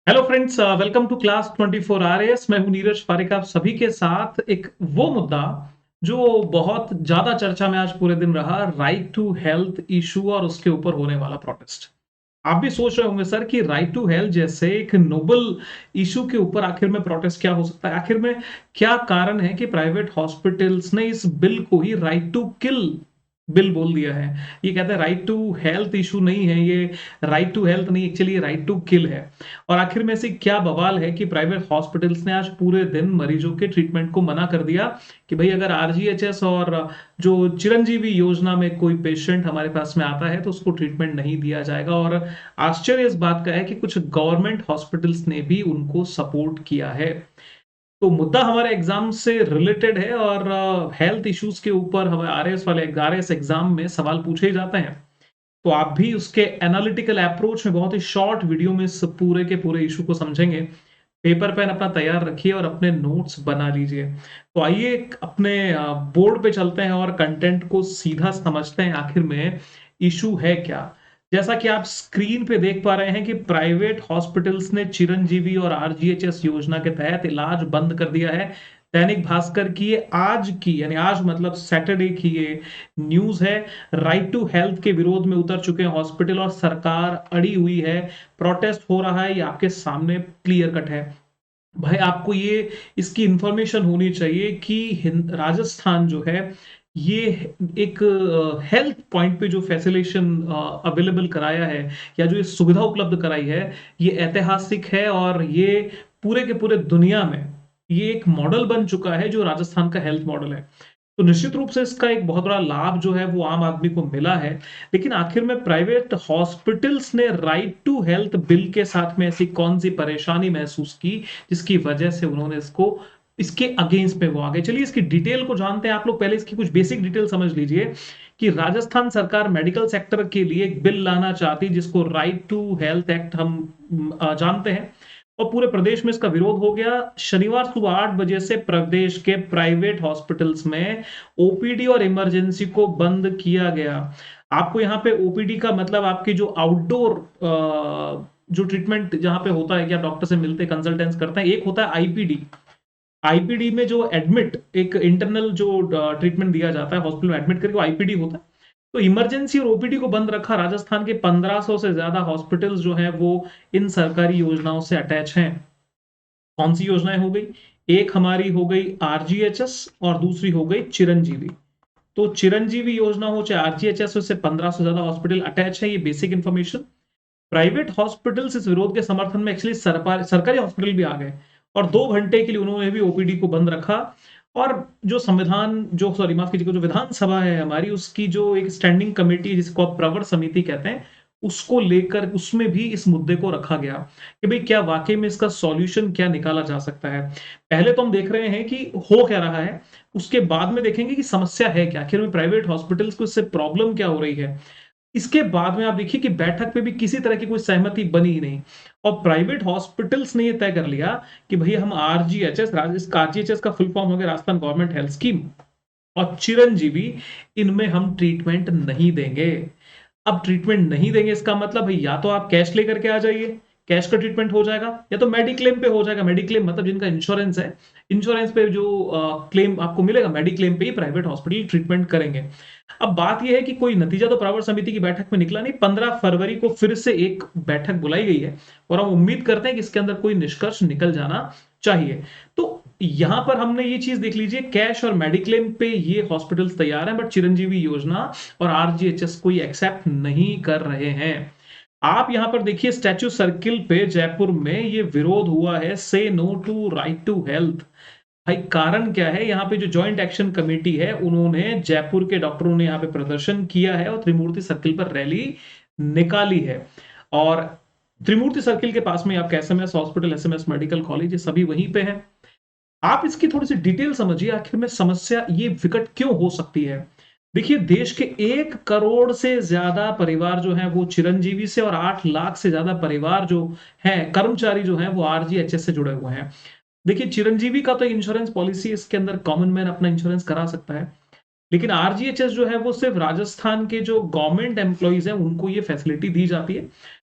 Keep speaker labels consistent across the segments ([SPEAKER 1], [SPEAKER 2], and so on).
[SPEAKER 1] Hello friends, welcome to class 24 RAS. मैं हूं नीरज पारिक, आप सभी के साथ एक वो मुद्दा जो बहुत ज्यादा चर्चा में आज पूरे दिन रहा, राइट टू हेल्थ इशू और उसके ऊपर होने वाला प्रोटेस्ट। आप भी सोच रहे होंगे सर कि राइट टू हेल्थ जैसे एक नोबल इशू के ऊपर आखिर में प्रोटेस्ट क्या हो सकता है, आखिर में क्या कारण है कि प्राइवेट हॉस्पिटल्स ने इस बिल को ही राइट टू किल बिल बोल दिया है। ये कहते हैं राइट टू हेल्थ इशू नहीं है ये, राइट टू हेल्थ नहीं, एक्चुअली राइट टू किल है। और आखिर में से क्या बवाल है कि प्राइवेट हॉस्पिटल्स ने आज पूरे दिन मरीजों के ट्रीटमेंट को मना कर दिया कि भाई अगर आरजीएचएस और जो चिरंजीवी योजना में कोई पेशेंट हमारे पास में आता है तो उसको ट्रीटमेंट नहीं दिया जाएगा। और आश्चर्य इस बात का है कि कुछ गवर्नमेंट हॉस्पिटल्स ने भी उनको सपोर्ट किया है। तो मुद्दा हमारे एग्जाम से रिलेटेड है और हेल्थ इश्यूज के ऊपर हमें आरएस एग्जाम में सवाल पूछे जाते हैं। तो आप भी उसके एनालिटिकल अप्रोच में बहुत ही शॉर्ट वीडियो में इस पूरे के पूरे इशू को समझेंगे। पेपर पेन अपना तैयार रखिए और अपने नोट्स बना लीजिए। तो आइए अपने बोर्ड पे चलते हैं और कंटेंट को सीधा समझते हैं, आखिर में इशू है क्या। जैसा कि आप स्क्रीन पे देख पा रहे हैं कि प्राइवेट हॉस्पिटल्स ने चिरंजीवी और आरजीएचएस योजना के तहत इलाज बंद कर दिया है। दैनिक भास्कर की ये आज की, यानी आज मतलब सैटरडे की ये न्यूज है। राइट टू हेल्थ के विरोध में उतर चुके हैं हॉस्पिटल और सरकार अड़ी हुई है। प्रोटेस्ट हो रहा है, ये आपके सामने क्लियर कट है। भाई आपको ये इसकी इंफॉर्मेशन होनी चाहिए कि राजस्थान जो है ये एक हेल्थ पॉइंट पे जो फैसिलेशन अवेलेबल कराया है या जो ये सुविधा उपलब्ध कराई है, ये ऐतिहासिक है और ये पूरे के पूरे दुनिया में ये एक मॉडल बन चुका है जो राजस्थान का हेल्थ मॉडल है। तो निश्चित रूप से इसका एक बहुत बड़ा लाभ जो है वो आम आदमी को मिला है। लेकिन आखिर में प्राइवेट हॉस्पिटल्स ने राइट टू हेल्थ बिल के साथ में ऐसी कौन सी परेशानी महसूस की जिसकी वजह से उन्होंने इसको इसके अगेंस्ट में वो आ गए। चलिए इसकी डिटेल को जानते हैं। आप लोग पहले इसकी कुछ बेसिक डिटेल समझ लीजिए कि राजस्थान सरकार मेडिकल सेक्टर के लिए एक बिल लाना चाहती जिसको राइट टू हेल्थ एक्ट हम जानते हैं। और पूरे प्रदेश में इसका विरोध हो गया। शनिवार सुबह 8 बजे से प्रदेश के प्राइवेट हॉस्पिटल्स में ओपीडी और इमरजेंसी को बंद किया गया। आपको यहाँ पे ओपीडी का मतलब आपकी जो आउटडोर जो ट्रीटमेंट जहां पे होता है कि आप डॉक्टर से मिलते कंसल्टेंस करते हैं, एक होता है आईपीडी। आईपीडी में जो एडमिट एक इंटरनल जो ट्रीटमेंट दिया जाता है हॉस्पिटल में एडमिट करके, वो आईपीडी होता है। तो इमरजेंसी और ओपीडी को बंद रखा। राजस्थान के 1500 से ज्यादा हॉस्पिटल्स जो हैं वो इन सरकारी योजनाओं से अटैच हैं। कौन सी योजनाएं हो गई? एक हमारी हो गई आरजीएचएस और दूसरी हो गई चिरंजीवी। तो चिरंजीवी योजना हो चाहे आरजीएचएस, उससे 1500 से ज्यादा हॉस्पिटल अटैच है। ये बेसिक इंफॉर्मेशन। प्राइवेट हॉस्पिटल्स इस विरोध के समर्थन में एक्चुअली सरकारी हॉस्पिटल भी आ गए और 2 घंटे के लिए उन्होंने भी ओपीडी को बंद रखा। और जो संविधान जो सॉरी माफ कीजिएगा, जो विधानसभा है हमारी, उसकी जो एक स्टैंडिंग कमेटी है जिसको आप प्रवर समिति कहते हैं, उसको लेकर उसमें भी इस मुद्दे को रखा गया कि भाई क्या वाकई में इसका सॉल्यूशन क्या निकाला जा सकता है। पहले तो हम देख रहे हैं कि हो क्या रहा है, उसके बाद में देखेंगे कि समस्या है क्या, आखिर में प्राइवेट हॉस्पिटल्स को इससे प्रॉब्लम क्या हो रही है। इसके बाद में आप देखिए कि बैठक पे भी किसी तरह की कोई सहमति बनी ही नहीं। और प्राइवेट हॉस्पिटल्स ने ये तय कर लिया कि भई हम आरजीएचएस, आरजीएचएस का फुल फॉर्म हो गया राजस्थान गवर्नमेंट हेल्थ स्कीम, और चिरंजीवी, इनमें हम ट्रीटमेंट नहीं देंगे। अब ट्रीटमेंट नहीं देंगे इसका मतलब भई या तो आप कैश लेकर के आ जाइए, कैश का ट्रीटमेंट हो जाएगा, या तो मेडिक्लेम पे हो जाएगा। मेडिक्लेम मतलब जिनका इंश्योरेंस है, इंश्योरेंस पे जो क्लेम आपको मिलेगा, मेडिक्लेम पे ही प्राइवेट हॉस्पिटल ट्रीटमेंट करेंगे। अब बात यह है कि कोई नतीजा तो प्रवर समिति की बैठक में निकला नहीं। 15 फरवरी को फिर से एक बैठक बुलाई गई है और हम उम्मीद करते हैं कि इसके अंदर कोई निष्कर्ष निकल जाना चाहिए। तो यहां पर हमने ये चीज देख लीजिए, कैश और मेडिक्लेम पे ये हॉस्पिटल्स तैयार हैं, बट चिरंजीवी योजना और आरजीएचएस कोई एक्सेप्ट नहीं कर रहे हैं। आप यहां पर देखिए स्टैच्यू सर्किल पे जयपुर में ये विरोध हुआ है, say no to right to health. भाई कारण क्या है? यहाँ पे जो जॉइंट एक्शन कमेटी है उन्होंने, जयपुर के डॉक्टरों ने यहाँ पे प्रदर्शन किया है और त्रिमूर्ति सर्किल पर रैली निकाली है। और त्रिमूर्ति सर्किल के पास में आपका SMS hospital, SMS medical college, ये सभी वहीं पे है। आप इसकी थोड़ी सी डिटेल समझिए, आखिर में समस्या ये विकट क्यों हो सकती है। देखिए देश के 1 करोड़ से ज्यादा परिवार जो है वो चिरंजीवी से, और 8 लाख से ज्यादा परिवार जो है, कर्मचारी जो है वो आरजीएचएस से जुड़े हुए हैं। देखिए चिरंजीवी का तो इंश्योरेंस पॉलिसी, इसके अंदर कॉमन मैन अपना इंश्योरेंस करा सकता है। लेकिन आरजीएचएस जो है वो सिर्फ राजस्थान के जो गवर्नमेंट एम्प्लॉइज हैं उनको ये फैसिलिटी दी जाती है।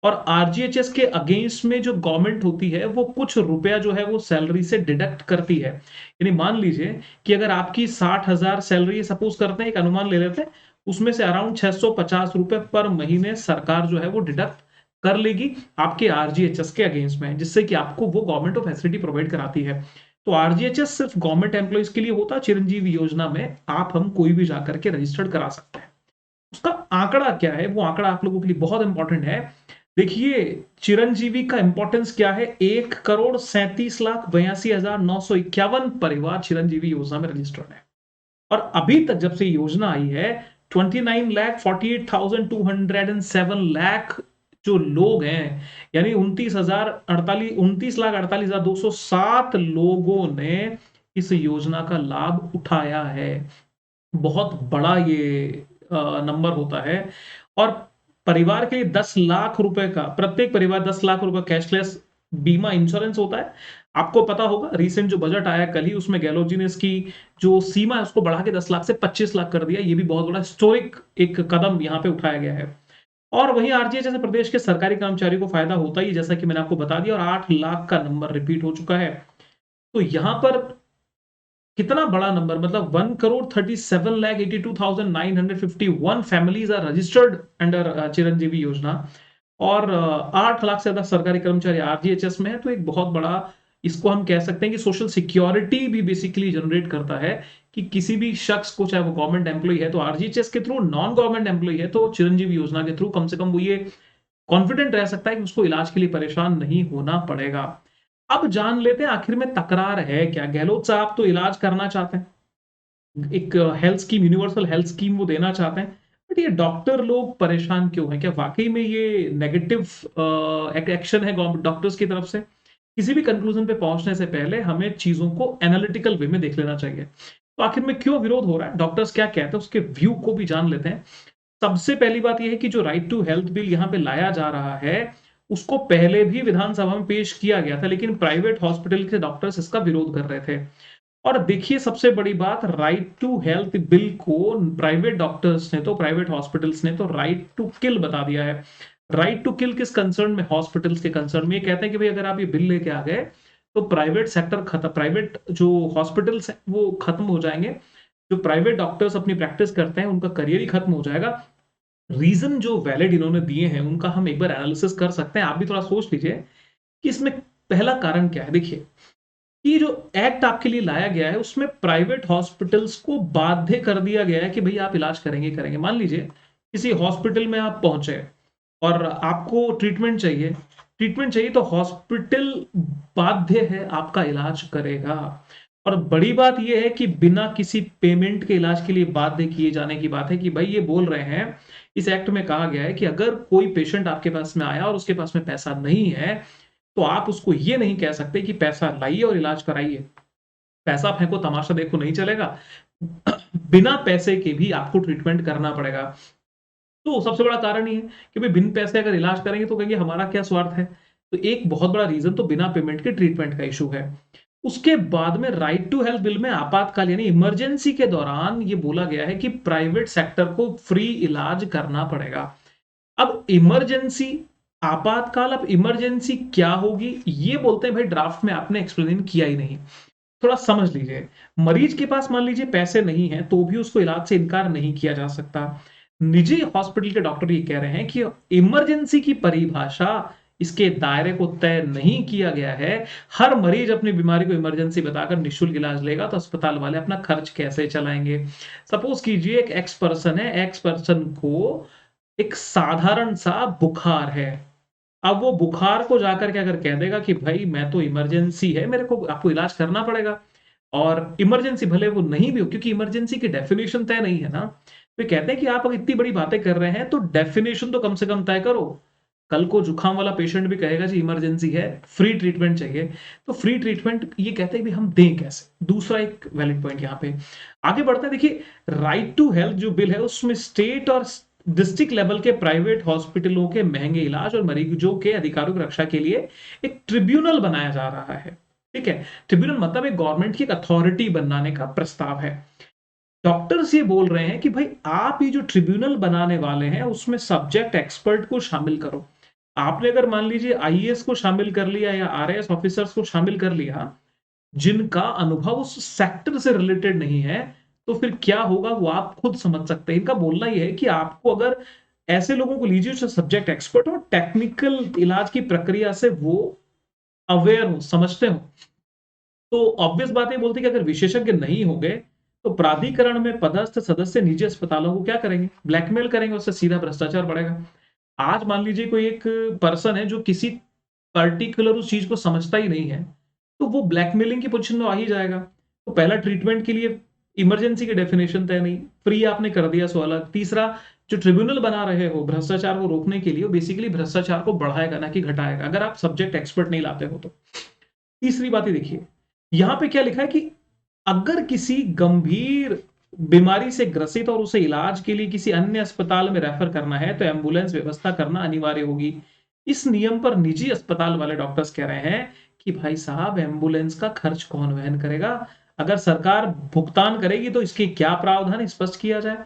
[SPEAKER 1] और आरजीएचएस के अगेंस्ट में जो गवर्नमेंट होती है वो कुछ रुपया जो है वो सैलरी से डिडक्ट करती है। यानी मान लीजिए कि अगर आपकी 60,000 सैलरी, सपोज करते हैं, एक अनुमान ले लेते हैं, उसमें से अराउंड 650 रुपए पर महीने सरकार जो है वो डिडक्ट कर लेगी आपके आरजीएचएस के अगेंस्ट में, जिससे कि आपको वो गवर्नमेंट ऑफ फैसिलिटी प्रोवाइड कराती है। तो आरजीएचएस सिर्फ गवर्नमेंट एम्प्लॉइज के लिए होता है। चिरंजीवी योजना में आप हम कोई भी जाकर के रजिस्टर्ड करा सकते हैं। उसका आंकड़ा क्या है, वो आंकड़ा आप लोगों के लिए बहुत इंपॉर्टेंट है। देखिए, चिरंजीवी का इंपॉर्टेंस क्या है। 1,37,82,951 परिवार चिरंजीवी योजना में रजिस्टर्ड है। और अभी तक जब से योजना आई है 29,48,207 जो लोग हैं, यानी 29,48,207 लोगों ने इस योजना का लाभ उठाया है। बहुत बड़ा ये नंबर होता है। और परिवार के लिए 10 लाख रुपए का, प्रत्येक परिवार 10 लाख रुपए कैशलेस बीमा इंश्योरेंस होता है। आपको पता होगा रिसेंट जो बजट आया कल ही, उसमें गहलोत जी ने इसकी जो सीमा है उसको बढ़ा के 10 लाख से 25 लाख कर दिया। ये भी बहुत बड़ा हिस्टोरिक एक कदम यहाँ पे उठाया गया है। और वहीं आरजीएच जैसे प्रदेश के सरकारी कर्मचारियों को फायदा होता ही, जैसा कि मैंने आपको बता दिया, और 8 लाख का नंबर रिपीट हो चुका है। तो यहाँ पर कितना बड़ा नंबर, मतलब 1,37,82,951 families are registered under Chiranjeevi योजना। और 8 लाख से ज्यादा सरकारी कर्मचारी आरजीएचएस में है। तो एक बहुत बड़ा, इसको हम कह सकते हैं कि सोशल सिक्योरिटी भी बेसिकली जनरेट करता है कि किसी भी शख्स को, चाहे वो गवर्नमेंट एम्प्लॉय है तो आरजीएचएस के थ्रू, नॉन गवर्नमेंट एम्प्लॉय है तो चिरंजीवी योजना के थ्रू कम से कम वो ये कॉन्फिडेंट रह सकता है कि उसको इलाज के लिए परेशान नहीं होना पड़ेगा। अब जान लेते हैं आखिर में तकरार है क्या। गहलोत साहब तो इलाज करना चाहते हैं, एक health scheme, universal health scheme वो देना चाहते हैं, बट ये डॉक्टर लोग परेशान क्यों हैं? क्या वाकई में ये नेगेटिव एक्शन है गवर्नमेंट डॉक्टर्स की तरफ से? किसी भी कंक्लूजन पे पहुंचने से पहले हमें चीजों को एनालिटिकल वे में देख लेना चाहिए। तो आखिर में क्यों विरोध हो रहा है, डॉक्टर्स क्या कहते हैं, उसके व्यू को भी जान लेते हैं। सबसे पहली बात यह है कि जो राइट टू हेल्थ बिल यहाँ पे लाया जा रहा है, उसको पहले भी विधानसभा में पेश किया गया था, लेकिन प्राइवेट हॉस्पिटल के डॉक्टर्स इसका विरोध कर रहे थे। और देखिए, सबसे बड़ी बात, राइट टू हेल्थ बिल को प्राइवेट डॉक्टर्स ने तो, प्राइवेट हॉस्पिटल्स ने तो राइट टू किल बता दिया है। राइट टू किल किस कंसर्न में? हॉस्पिटल्स के कंसर्न में। ये कहते हैं कि भाई अगर आप ये बिल लेके आ गए तो प्राइवेट सेक्टर खत्म, प्राइवेट जो हॉस्पिटल्स हैं वो खत्म हो जाएंगे। जो प्राइवेट डॉक्टर्स अपनी प्रैक्टिस करते हैं उनका करियर ही खत्म हो जाएगा। रीजन जो वैलिड इन्होंने दिए हैं उनका हम एक बार एनालिसिस कर सकते हैं। आप भी थोड़ा सोच लीजिए कि इसमें पहला कारण क्या है। देखिए, ये जो एक्ट आपके लिए लाया गया है उसमें प्राइवेट हॉस्पिटल्स को बाध्य कर दिया गया है कि भाई आप इलाज करेंगे करेंगे। मान लीजिए किसी हॉस्पिटल में आप पहुंचे और आपको ट्रीटमेंट चाहिए तो हॉस्पिटल बाध्य है, आपका इलाज करेगा। और बड़ी बात यह है कि बिना किसी पेमेंट के इलाज के लिए बाध्य किए जाने की बात है कि भाई ये बोल रहे हैं, इस एक्ट में कहा गया है कि अगर कोई पेशेंट आपके पास में आया और उसके पास में पैसा नहीं है तो आप उसको ये नहीं कह सकते कि पैसा लाइए और इलाज कराइए। पैसा फेंको तमाशा देखो नहीं चलेगा। बिना पैसे के भी आपको ट्रीटमेंट करना पड़ेगा। तो सबसे बड़ा कारण ये है कि भाई बिन पैसे अगर इलाज करेंगे तो कहेंगे हमारा क्या स्वार्थ है। तो एक बहुत बड़ा रीजन तो बिना पेमेंट के ट्रीटमेंट का इशू है। उसके बाद में राइट टू हेल्थ बिल में आपातकाल यानी इमरजेंसी के दौरान ये बोला गया है कि प्राइवेट सेक्टर को फ्री इलाज करना पड़ेगा। अब इमरजेंसी, आपातकाल, अब इमरजेंसी क्या होगी ये बोलते हैं भाई ड्राफ्ट में आपने एक्सप्लेन किया ही नहीं। थोड़ा समझ लीजिए, मरीज के पास मान लीजिए पैसे नहीं है तो भी उसको इलाज से इनकार नहीं किया जा सकता। निजी हॉस्पिटल के डॉक्टर ये कह रहे हैं कि इमरजेंसी की परिभाषा, इसके दायरे को तय नहीं किया गया है। हर मरीज अपनी बीमारी को इमरजेंसी बताकर निःशुल्क इलाज लेगा तो अस्पताल वाले अपना खर्च कैसे चलाएंगे? सपोज कीजिए एक एक्स पर्सन है, एक्स पर्सन को एक साधारण सा बुखार है। अब वो बुखार को जाकर के अगर कह देगा कि भाई मैं तो इमरजेंसी है, मेरे को आपको इलाज करना पड़ेगा, और इमरजेंसी भले वो नहीं भी हो क्योंकि इमरजेंसी की डेफिनेशन तय नहीं है ना। तो कहते हैं कि आप अगर इतनी बड़ी बातें कर रहे हैं तो डेफिनेशन तो कम से कम तय करो। कल को जुकाम वाला पेशेंट भी कहेगा जी इमरजेंसी है, फ्री ट्रीटमेंट चाहिए, तो फ्री ट्रीटमेंट ये कहते हैं कि हम दें कैसे? दूसरा एक वैलिड पॉइंट यहाँ पे आगे बढ़ता है। देखिए, राइट टू हेल्थ जो बिल है उसमें स्टेट और डिस्ट्रिक्ट लेवल के प्राइवेट हॉस्पिटलों के महंगे इलाज और मरीजों के अधिकारों की रक्षा के लिए एक ट्रिब्यूनल बनाया जा रहा है। ठीक है, ट्रिब्यूनल मतलब एक गवर्नमेंट की एक अथॉरिटी बनाने का प्रस्ताव है। डॉक्टर्स ये बोल रहे हैं कि भाई आप ये जो ट्रिब्यूनल बनाने वाले हैं उसमें सब्जेक्ट एक्सपर्ट को शामिल करो। आपने अगर मान लीजिए आईएएस को शामिल कर लिया या आरएएस ऑफिसर्स को शामिल कर लिया, जिनका अनुभव उस सेक्टर से रिलेटेड नहीं है, तो फिर क्या होगा वो आप खुद समझ सकते हैं। इनका बोलना ये है कि आपको अगर ऐसे लोगों को लीजिए जो सब्जेक्ट एक्सपर्ट हो, टेक्निकल इलाज की प्रक्रिया से वो अवेयर हो, समझते हो। तो ऑब्वियस बात है बोलती है कि अगर विशेषज्ञ नहीं होंगे, तो प्राधिकरण में पदस्थ सदस्य निजी अस्पतालों को क्या करेंगे? ब्लैकमेल करेंगे, उससे सीधा भ्रष्टाचार बढ़ेगा। आज मान लीजिए कोई एक पर्सन है जो किसी पर्टिकुलर उस चीज को समझता ही नहीं है, तो वो ब्लैकमेलिंग की पोजीशन में आ ही जाएगा। तो पहला ट्रीटमेंट के लिए इमरजेंसी की डेफिनेशन तय नहीं, फ्री आपने कर दिया सो अलग। तीसरा, जो ट्रिब्यूनल बना रहे हो भ्रष्टाचार को रोकने के लिए, वो बेसिकली भ्रष्टाचार को बढ़ाएगा ना कि घटाएगा, अगर आप सब्जेक्ट एक्सपर्ट नहीं लाते हो तो। तीसरी बात ये देखिए, यहां पे क्या लिखा है कि अगर किसी गंभीर बीमारी से ग्रसित और उसे इलाज के लिए किसी अन्य अस्पताल में रेफर करना है, तो एम्बुलेंस व्यवस्था करना अनिवार्य होगी। इस नियम पर निजी अस्पताल वाले डॉक्टर्स कह रहे हैं कि भाई साहब, एम्बुलेंस का खर्च कौन वहन करेगा? अगर सरकार भुगतान करेगी तो इसके क्या प्रावधान स्पष्ट किया जाए।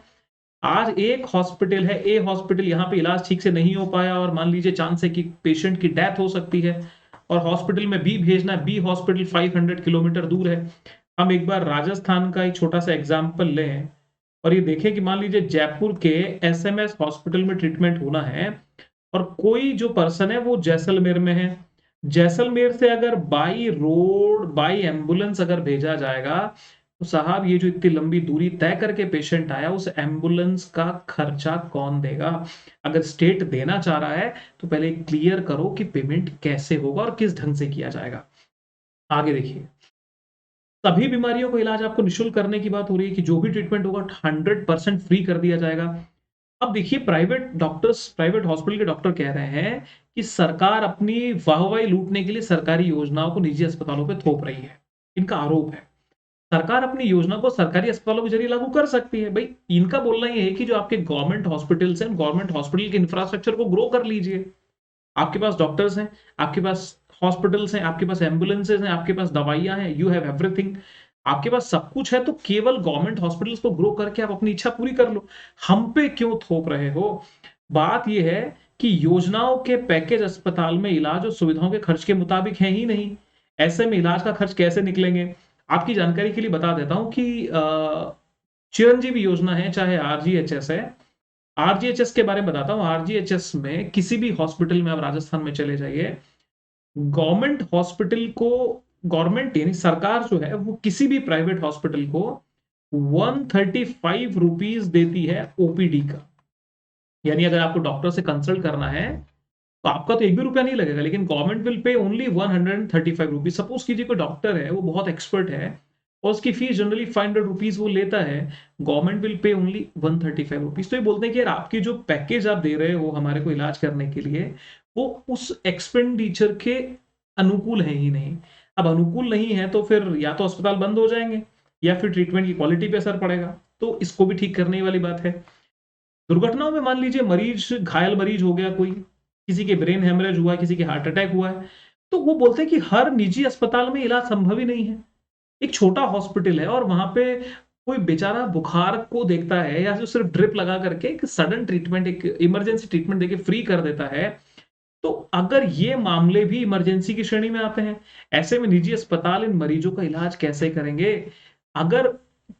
[SPEAKER 1] आज एक हॉस्पिटल है, ए हॉस्पिटल, यहाँ पे इलाज ठीक से नहीं हो पाया और मान लीजिए चांस है कि पेशेंट की डेथ हो सकती है, और हॉस्पिटल में बी भेजना है, बी हॉस्पिटल 500 किलोमीटर दूर है। हम एक बार राजस्थान का एक छोटा सा एग्जाम्पल लें और ये देखें कि मान लीजिए जयपुर के एसएमएस हॉस्पिटल में ट्रीटमेंट होना है, और कोई जो पर्सन है वो जैसलमेर में है। जैसलमेर से अगर बाई रोड, बाई एम्बुलेंस अगर भेजा जाएगा, तो साहब ये जो इतनी लंबी दूरी तय करके पेशेंट आया, उस एम्बुलेंस का खर्चा कौन देगा? अगर स्टेट देना चाह रहा है तो पहले क्लियर करो कि पेमेंट कैसे होगा और किस ढंग से किया जाएगा। आगे देखिए, सभी बीमारियों को इलाज आपको निःशुल्क करने की बात हो रही है कि जो भी ट्रीटमेंट होगा 100% फ्री कर दिया जाएगा। अब देखिए, प्राइवेट डॉक्टर्स, प्राइवेट हॉस्पिटल के डॉक्टर कह रहे हैं कि सरकार अपनी वाहवाही लूटने के लिए सरकारी योजनाओं को निजी अस्पतालों पे थोप रही है। इनका आरोप है। सरकार अपनी योजना को सरकारी अस्पतालों के जरिए लागू कर सकती है। भाई, इनका बोलना ये है कि जो आपके गवर्नमेंट हॉस्पिटल्स हैं, गवर्नमेंट हॉस्पिटल के इंफ्रास्ट्रक्चर को ग्रो कर लीजिए। आपके पास डॉक्टर्स हैं, आपके पास हॉस्पिटल्स हैं, आपके पास एम्बुलेंसेज हैं, आपके पास दवाइयां हैं, यू हैव एवरीथिंग। आपके पास सब कुछ है, तो केवल गवर्नमेंट हॉस्पिटल्स को ग्रो करके आप अपनी इच्छा पूरी कर लो। हम पे क्यों थोप रहे हो? बात यह है कि योजनाओं के पैकेज अस्पताल में इलाज और सुविधाओं के खर्च के मुताबिक है ही नहीं। ऐसे में इलाज का खर्च कैसे निकलेंगे? आपकी जानकारी के लिए बता देता हूं कि चिरंजीवी योजना है, चाहे आरजीएचएस है। आरजीएचएस के बारे में बताता हूँ। आरजीएचएस में किसी भी हॉस्पिटल में आप राजस्थान में चले जाइए, गवर्नमेंट हॉस्पिटल को, गवर्नमेंट यानी सरकार जो है वो किसी भी प्राइवेट हॉस्पिटल को 135 रुपीज देती है ओपीडी का। यानी अगर आपको डॉक्टर से कंसल्ट करना है तो आपका तो एक भी रुपया नहीं लगेगा, लेकिन government will pay only 135 rupees. Suppose कीजिए कोई डॉक्टर है, वो बहुत एक्सपर्ट है और उसकी फीस जनरली 500 रुपीज वो लेता है, government will pay only 135 rupees. तो ये बोलते हैं कि यार, आपकी जो पैकेज आप दे रहे हो हमारे को इलाज करने के लिए, वो उस एक्सपेंडिचर के अनुकूल है ही नहीं। अब अनुकूल नहीं है तो फिर या तो अस्पताल बंद हो जाएंगे या फिर ट्रीटमेंट की क्वालिटी पे असर पड़ेगा। तो इसको भी ठीक करने वाली बात है। दुर्घटनाओं में मान लीजिए मरीज, घायल मरीज हो गया कोई, किसी के ब्रेन हेमरेज हुआ है, किसी के हार्ट अटैक हुआ है, तो वो बोलते हैं कि हर निजी अस्पताल में इलाज संभव ही नहीं है। एक छोटा हॉस्पिटल है और वहां पे कोई बेचारा बुखार को देखता है या जो सिर्फ ड्रिप लगा करके एक सडन ट्रीटमेंट, एक इमरजेंसी ट्रीटमेंट देके फ्री कर देता है। तो अगर ये मामले भी इमरजेंसी की श्रेणी में आते हैं, ऐसे में निजी अस्पताल इन मरीजों का इलाज कैसे करेंगे? अगर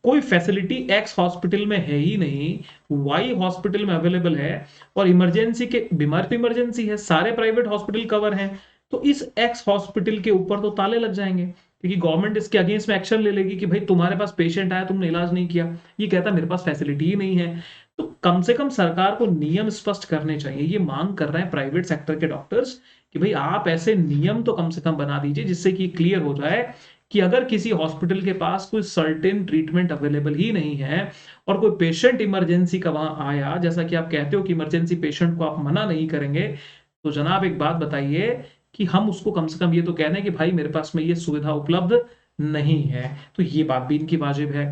[SPEAKER 1] कोई फैसिलिटी एक्स हॉस्पिटल में है ही नहीं, वाई हॉस्पिटल में अवेलेबल है, और इमरजेंसी के, बीमारी तो इमरजेंसी है, सारे प्राइवेट हॉस्पिटल कवर हैं, तो इस एक्स हॉस्पिटल के ऊपर तो ताले लग जाएंगे, क्योंकि गवर्नमेंट इसके अगेंस्ट में एक्शन ले लेगी कि भाई तुम्हारे पास पेशेंट आया, तुमने इलाज नहीं किया। ये कहता मेरे पास फैसिलिटी ही नहीं है। तो कम से कम सरकार को नियम स्पष्ट करने चाहिए। ये मांग कर रहे हैं प्राइवेट सेक्टर के डॉक्टर्स कि भाई आप ऐसे नियम तो कम से कम बना दीजिए जिससे कि क्लियर हो जाए कि अगर किसी हॉस्पिटल के पास कोई सर्टेन ट्रीटमेंट अवेलेबल ही नहीं है और कोई पेशेंट इमरजेंसी का वहां आया, जैसा कि आप कहते हो कि इमरजेंसी पेशेंट को आप मना नहीं करेंगे, तो जनाब एक बात बताइए कि हम उसको कम से कम ये तो कह दें कि भाई मेरे पास में ये सुविधा उपलब्ध नहीं है। तो ये बात भी इनकी वाजिब है।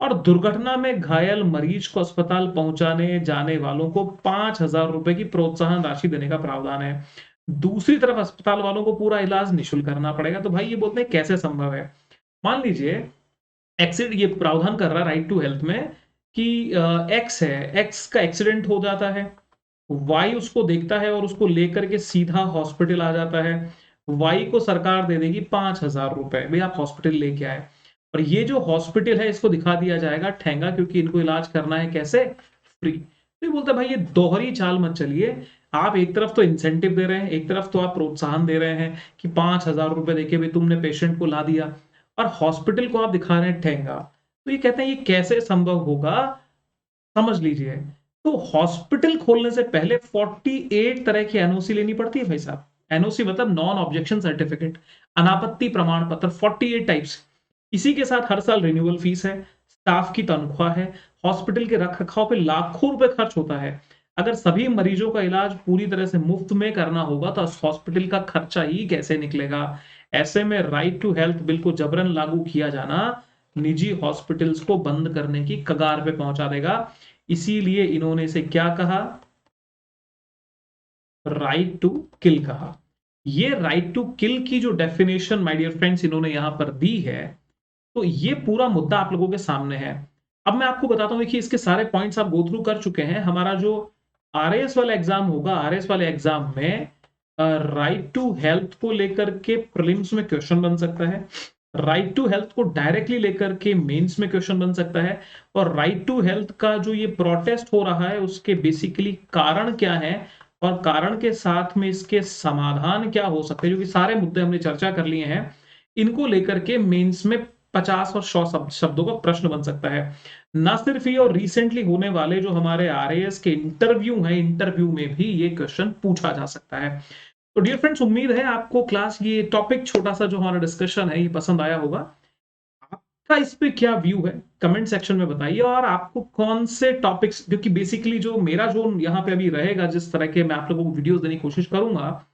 [SPEAKER 1] और दुर्घटना में घायल मरीज को अस्पताल पहुंचाने जाने वालों को 5,000 रुपए की प्रोत्साहन राशि देने का प्रावधान है। दूसरी तरफ अस्पताल वालों को पूरा इलाज निःशुल्क करना पड़ेगा। तो भाई ये बोलते हैं कैसे संभव है? मान लीजिए ये प्रावधान कर रहा है राइट टू हेल्थ में कि एक्स है, एक्स का एक्सीडेंट हो जाता है, वाई उसको देखता है और उसको लेकर के सीधा हॉस्पिटल आ जाता है। वाई को सरकार दे देगी 5,000 रुपए, भाई आप हॉस्पिटल लेके आए। और ये जो हॉस्पिटल है इसको दिखा दिया जाएगा ठेंगा, क्योंकि इनको इलाज करना है कैसे, फ्री। तो ये बोलता है भाई ये दोहरी चाल मत चलिए, आप एक तरफ तो इंसेंटिव दे रहे हैं, एक तरफ तो आप प्रोत्साहन दे रहे हैं कि 5,000 रुपए देके भी तुमने पेशेंट को ला दिया, और हॉस्पिटल को आप दिखा रहे हैं ठेंगा। तो ये कहते हैं ये कैसे संभव होगा, समझ लीजिए। तो हॉस्पिटल खोलने से पहले 48 तरह की एनओसी लेनी पड़ती है भाई साहब। एनओसी मतलब नॉन ऑब्जेक्शन सर्टिफिकेट, अनापत्ति प्रमाण पत्र, 48 टाइप्स। इसी के साथ हर साल रिन्यूअल फीस है, स्टाफ की तनख्वाह है, हॉस्पिटल के रख रखाव पे लाखों रुपए खर्च होता है। अगर सभी मरीजों का इलाज पूरी तरह से मुफ्त में करना होगा तो हॉस्पिटल का खर्चा ही कैसे निकलेगा। ऐसे में राइट टू हेल्थ बिल को जबरन लागू किया जाना निजी हॉस्पिटल्स को बंद करने की कगार पे पहुंचा देगा। इसीलिए इन्होंने इसे क्या कहा, राइट टू किल कहा। ये राइट टू किल की जो डेफिनेशन माय डियर फ्रेंड्स इन्होंने यहां पर दी है, तो ये पूरा मुद्दा आप लोगों के सामने है। अब मैं आपको बताता हूं, देखिए इसके सारे पॉइंट्स आप गो थ्रू कर चुके हैं। हमारा जो आरएएस वाला एग्जाम होगा, आरएएस वाले एग्जाम में राइट टू हेल्थ को लेकर के प्रीलिम्स में क्वेश्चन बन सकता है, राइट टू हेल्थ को डायरेक्टली लेकर के मेंस में क्वेश्चन बन सकता है, और राइट टू हेल्थ का जो ये प्रोटेस्ट हो रहा है उसके बेसिकली कारण क्या है, और कारण के साथ में इसके समाधान क्या हो सकते हैं, जो कि सारे मुद्दे हमने चर्चा कर लिए हैं। इनको लेकर के मेंस में 50 और 100 शब्दों का प्रश्न बन सकता है। ना सिर्फ ये, और रिसेंटली होने वाले जो हमारे आरएएस के इंटरव्यू हैं, इंटरव्यू में भी ये क्वेश्चन पूछा जा सकता है। तो डियर फ्रेंड्स, उम्मीद है आपको क्लास, ये टॉपिक छोटा सा जो हमारा डिस्कशन है ये पसंद आया होगा। आपका इस पे क्या व्यू है कमेंट सेक्शन में बताइए, और आपको कौन से टॉपिक्स, क्योंकि बेसिकली जो मेरा जो यहाँ पे अभी रहेगा, जिस तरह के मैं आप लोगों को वीडियोस देने की कोशिश करूंगा,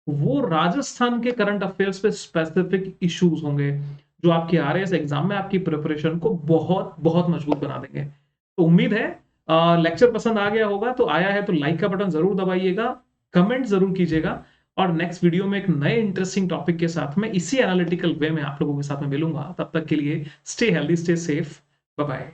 [SPEAKER 1] वो राजस्थान के करंट अफेयर्स पे स्पेसिफिक इश्यूज होंगे, जो आपके आरएएस एग्जाम में आपकी प्रिपरेशन को बहुत बहुत मजबूत बना देंगे। तो उम्मीद है लेक्चर पसंद आ गया होगा। तो आया है तो लाइक का बटन जरूर दबाइएगा, कमेंट जरूर कीजिएगा, और नेक्स्ट वीडियो में एक नए इंटरेस्टिंग टॉपिक के साथ में इसी एनालिटिकल वे में आप लोगों के साथ में मिलूंगा। तब तक के लिए stay healthy, stay safe, bye bye.